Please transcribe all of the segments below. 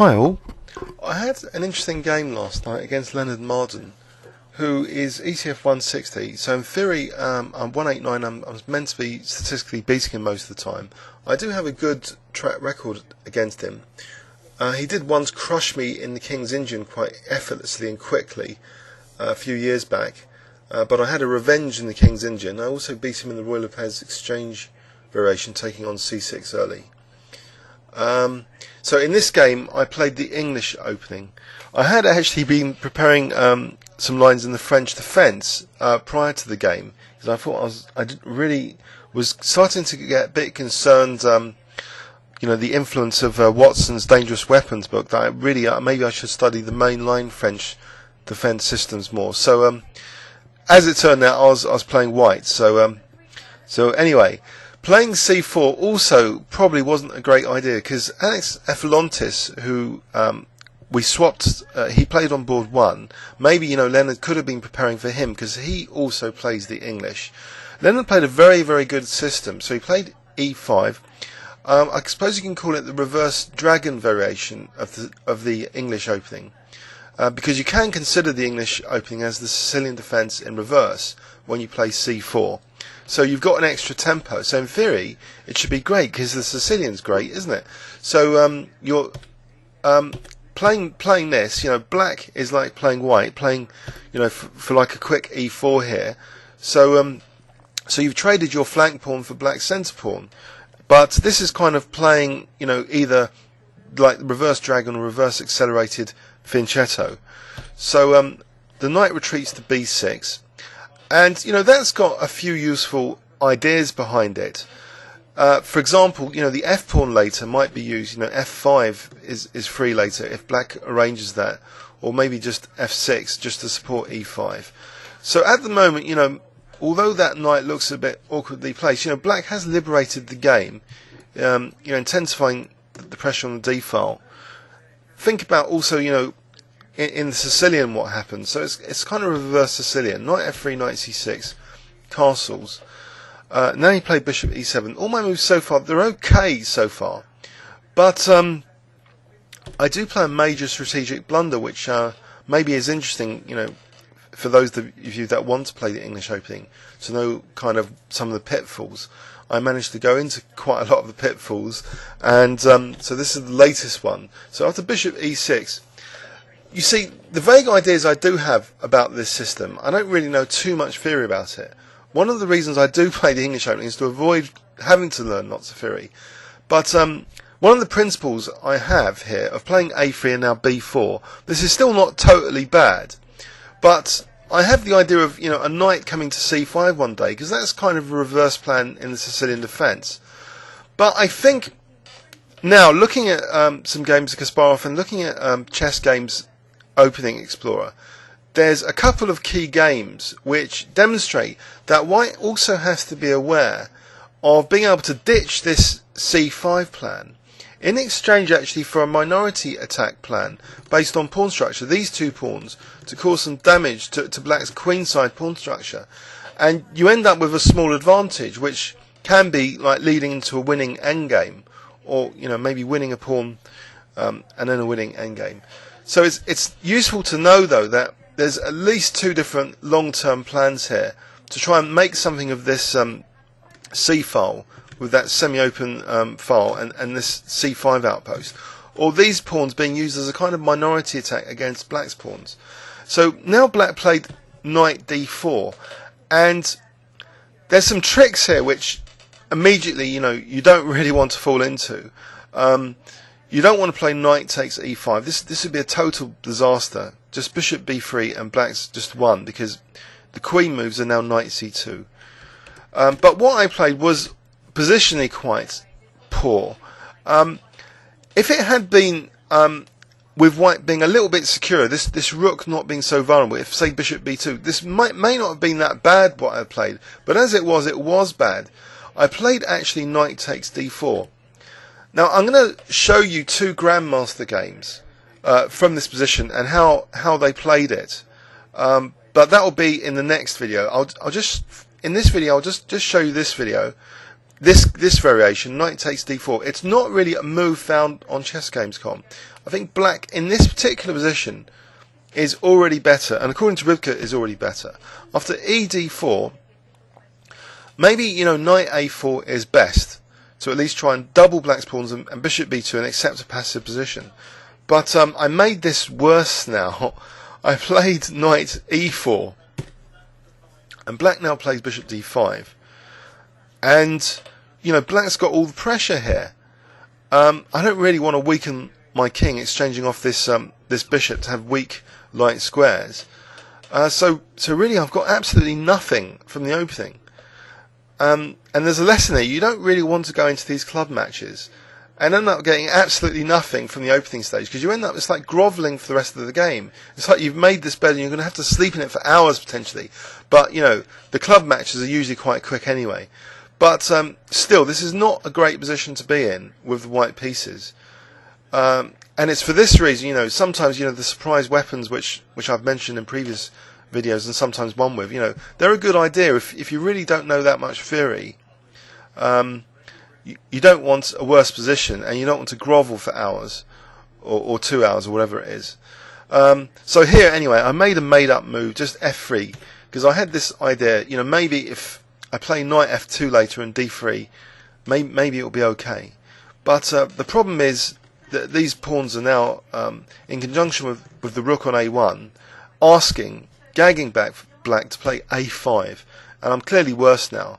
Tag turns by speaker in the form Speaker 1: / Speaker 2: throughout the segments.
Speaker 1: Hi all. I had an interesting game last night against Leonard Marden, who is ETF 160. So in theory, I'm 189. I'm meant to be statistically beating him most of the time. I do have a good track record against him. He did once crush me in the King's Engine quite effortlessly and quickly a few years back. But I had a revenge in the King's Engine. I also beat him in the Royal Lopez Exchange variation, taking on c6 early. So in this game I played the English opening. I had actually been preparing some lines in the French defence prior to the game, because I thought I was starting to get a bit concerned, the influence of Watson's Dangerous Weapons book, that maybe I should study the mainline French defence systems more. So as it turned out, I was playing white. So anyway. Playing c4 also probably wasn't a great idea, because Alex Efelontis, who we swapped, he played on board 1. Maybe, Leonard could have been preparing for him, because he also plays the English. Leonard played a very, very good system, so he played e5. I suppose you can call it the reverse dragon variation of the English opening, because you can consider the English opening as the Sicilian defence in reverse when you play c4. So you've got an extra tempo. So in theory, it should be great, because the Sicilian's great, isn't it? So you're playing this. Black is like playing white, playing for like a quick e4 here. So so you've traded your flank pawn for black's centre pawn, but this is kind of playing either like reverse dragon or reverse accelerated fianchetto. So the knight retreats to b6. And that's got a few useful ideas behind it. For example, the f pawn later might be used. F5 is free later if black arranges that, or maybe just f6 just to support e5. So at the moment, although that knight looks a bit awkwardly placed, black has liberated the game, intensifying the pressure on the d file. Think about also, in the Sicilian what happens. So it's kind of a reverse Sicilian. Knight f3, knight c6, castles. Now he played bishop e7. All my moves so far, they're okay so far. But I do play a major strategic blunder, which maybe is interesting, for those of you that want to play the English opening, to know kind of some of the pitfalls. I managed to go into quite a lot of the pitfalls, and so this is the latest one. So after bishop e6, you see, the vague ideas I do have about this system, I don't really know too much theory about it. One of the reasons I do play the English opening is to avoid having to learn lots of theory. But one of the principles I have here of playing a3 and now b4, this is still not totally bad. But I have the idea of a knight coming to c5 one day, because that's kind of a reverse plan in the Sicilian defence. But I think now, looking at some games of Kasparov and looking at chess games Opening Explorer, there's a couple of key games which demonstrate that white also has to be aware of being able to ditch this c5 plan in exchange actually for a minority attack plan based on pawn structure, these two pawns, to cause some damage to black's queenside pawn structure, and you end up with a small advantage which can be like leading into a winning endgame, or maybe winning a pawn and then a winning endgame. So it's useful to know, though, that there's at least two different long-term plans here to try and make something of this c-file with that semi-open file and this c5 outpost, or these pawns being used as a kind of minority attack against black's pawns. So now black played knight d4, and there's some tricks here which immediately you don't really want to fall into. You don't want to play knight takes e5. This would be a total disaster. Just bishop b3 and black's just won, because the queen moves are now knight c2. But what I played was positionally quite poor. If it had been with white being a little bit secure, this rook not being so vulnerable, if say bishop b2, this may not have been that bad what I played, but as it was bad. I played actually knight takes d4. Now I'm going to show you two grandmaster games from this position and how they played it, but that will be in the next video. In this video I'll just show you this video, this variation, knight takes d4, it's not really a move found on chessgames.com. I think black in this particular position is already better, and according to Rivka is already better. After ed4, maybe, you know, knight a4 is best to at least try and double black's pawns and bishop b2 and accept a passive position. But I made this worse now. I played knight e4, and black now plays bishop d5, and you know, black's got all the pressure here. I don't really want to weaken my king exchanging off this this bishop to have weak light squares. So really I've got absolutely nothing from the opening. And there's a lesson here. You don't really want to go into these club matches and end up getting absolutely nothing from the opening stage, because you end up, it's like grovelling for the rest of the game. It's like you've made this bed and you're going to have to sleep in it for hours potentially. But you know, the club matches are usually quite quick anyway. But still, this is not a great position to be in with the white pieces. And it's for this reason, you know, sometimes, you know, the surprise weapons which I've mentioned in previous videos and sometimes one with, you know, they're a good idea if you really don't know that much theory. You don't want a worse position, and you don't want to grovel for hours or 2 hours or whatever it is. So here, anyway, I made a made-up move, just f3, because I had this idea, you know, maybe if I play knight f2 later and d3, maybe it'll be okay. But the problem is that these pawns are now in conjunction with the rook on a1, gagging back black to play a5, and I'm clearly worse now.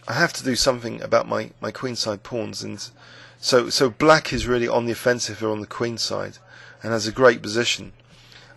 Speaker 1: I have to do something about my queenside pawns, and so black is really on the offensive here on the queen side and has a great position.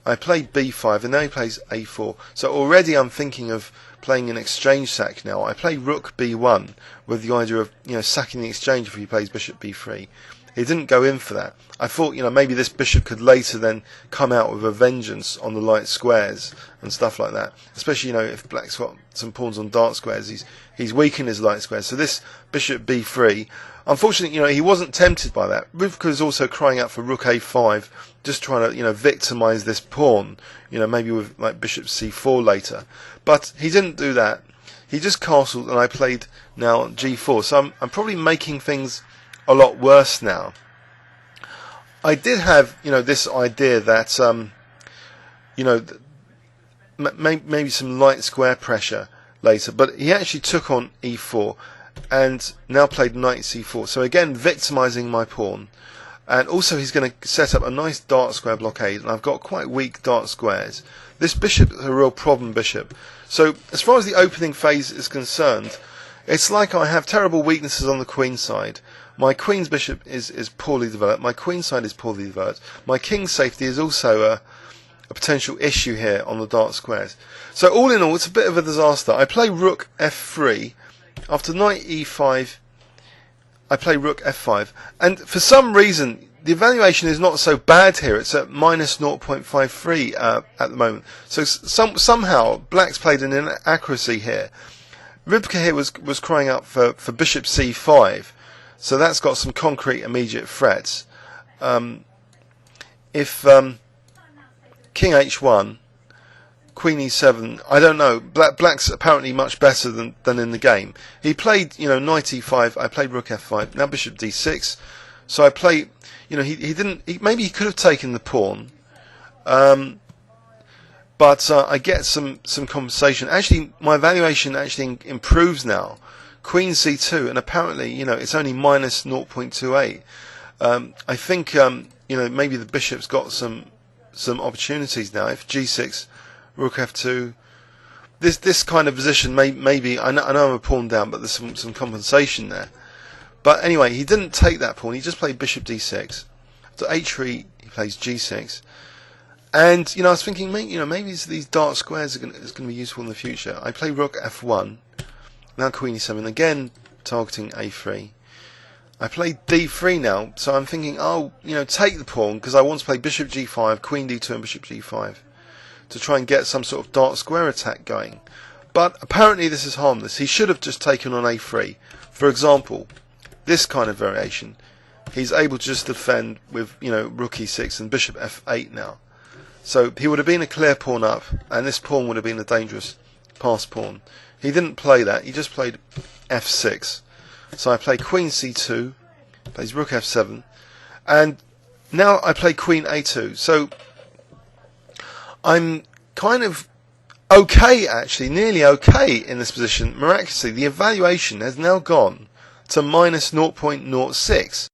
Speaker 1: I played b5 and now he plays a4, so already I'm thinking of playing an exchange sack now. I play rook b1 with the idea of, you know, sacking the exchange if he plays bishop b3. He didn't go in for that. I thought, you know, maybe this bishop could later then come out with a vengeance on the light squares and stuff like that. Especially, you know, if black's got some pawns on dark squares, he's weakened his light squares. So this bishop b3, unfortunately, you know, he wasn't tempted by that. Rivka is also crying out for rook a5, just trying to, you know, victimize this pawn, you know, maybe with like bishop c4 later. But he didn't do that. He just castled, and I played now g4. So I'm probably making things a lot worse now. I did have, you know, this idea that, you know, maybe some light square pressure later, but he actually took on e4 and now played knight c4. So again, victimizing my pawn, and also he's going to set up a nice dark square blockade, and I've got quite weak dark squares. This bishop is a real problem bishop. So as far as the opening phase is concerned, it's like I have terrible weaknesses on the queen side. My queen's bishop is poorly developed. My queen side is poorly developed. My king's safety is also a potential issue here on the dark squares. So all in all, it's a bit of a disaster. I play rook f3. After knight e5, I play rook f5. And for some reason, the evaluation is not so bad here. It's at minus 0.53 at the moment. So somehow, black's played an inaccuracy here. Rivka here was crying out for bishop c5. So that's got some concrete immediate threats. If king h1, queen e7, I don't know. Black's apparently much better than in the game. He played, you know, knight e5. I played rook f5. Now bishop d6. So I play, you know, he didn't. Maybe he could have taken the pawn. But I get some compensation. Actually, my valuation actually improves now. Queen c2, and apparently, you know, it's only minus 0.28. I think, you know, maybe the bishop's got some opportunities now. If g6, rook f2, this kind of position maybe. I know I'm a pawn down, but there's some compensation there. But anyway, he didn't take that pawn. He just played bishop d6. After h3, he plays g6. And you know, I was thinking, maybe these dark squares are going to be useful in the future. I play rook f1. Now queen e7, again targeting a3. I play d3 now, so I'm thinking, oh, you know, take the pawn, because I want to play bishop g5, queen d2 and bishop g5 to try and get some sort of dark square attack going. But apparently this is harmless. He should have just taken on a3. For example, this kind of variation. He's able to just defend with, you know, rook e6 and bishop f8 now. So he would have been a clear pawn up, and this pawn would have been a dangerous pass pawn. He didn't play that. He just played f6. So I play queen c2, plays rook f7, and now I play queen a2. So I'm kind of okay, actually, nearly okay in this position. Miraculously, the evaluation has now gone to minus 0.06.